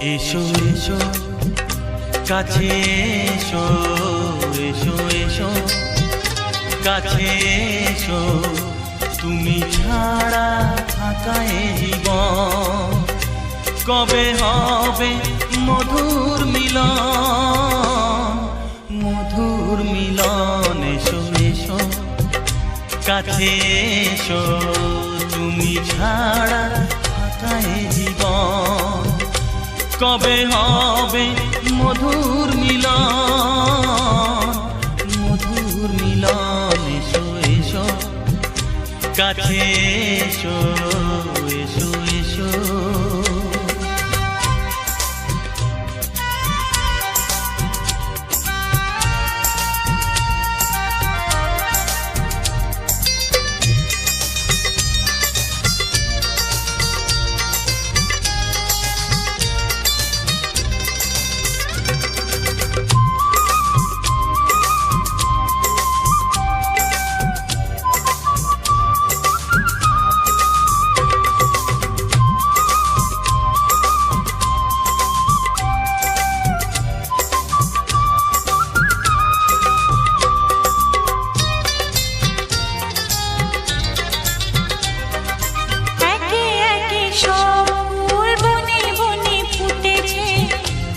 এসো এসো কাছে এসো, এসো এসো কাছে এসো, তুমি ছাড়া থাকা এ জীবন কবে হবে মধুর মিলন, মধুর মিলন। এসো এসো কাছে এসো, তুমি ছাড়া থাকা এ জীবন কবে হবে মধুর মিলন, মধুর মিলন। এসো এসো কাছে এসো, এসো এসো।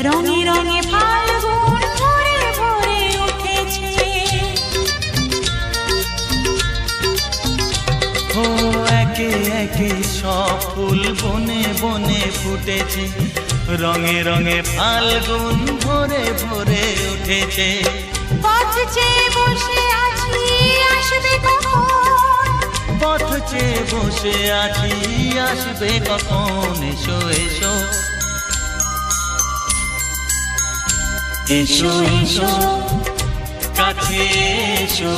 রঙে রঙে ফাল্গুন ভরে ভরে উঠেছে, ও একে একে সব ফুল বনে বনে ফুটেছে, রঙে রঙে ফাল্গুন ভরে ভরে উঠেছে। পথ চেয়ে বসে আছি আসবে কখন, পথ চেয়ে বসে আছি আসবে কখন। এসো এসো এসো এসো কাছে এসো,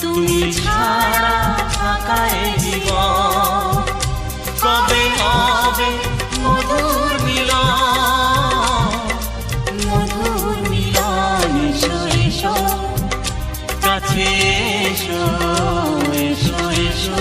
তুমি ছাড়া থাকা এ জীবন কবে হবে মধুর মিলন, মধুর মিলন। এসো এসো কাছে এসো, এসো এসো।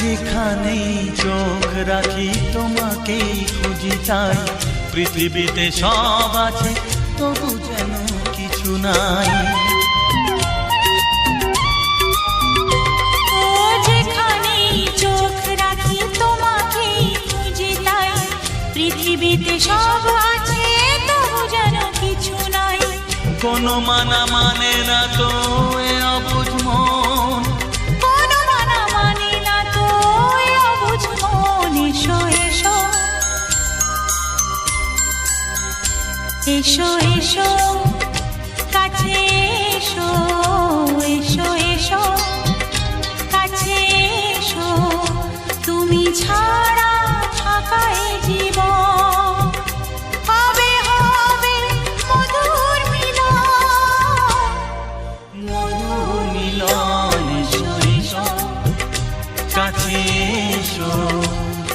যেখানেই চোখ রাখি তোমাকেই খুঁজি, তাই পৃথিবীতে সব আছে তবু যেন কিছু নাই। ও যেখানেই চোখ রাখি তোমাকেই খুঁজি, তাই পৃথিবীতে সব আছে তবু যেন কিছু নাই। কোনো মানা মানে না তো এ অবুঝ মন, কোনো মানা মানে না তো এ অবুঝ মন। এসো এসো এসো এসো কাছে এসো, এসো এসো কাছে এসো, তুমি ছাড়া থাকা এ জীবন কবে হবে মধুর মিলন, মধুর মিলন। এসো এসো কাছে এসো,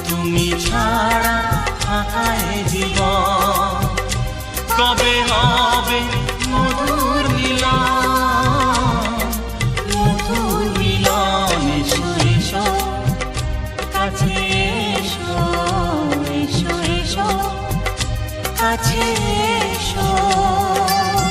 তুমি ছাড়া থাকা এ জীবন কবে হবে মধুর মিলন।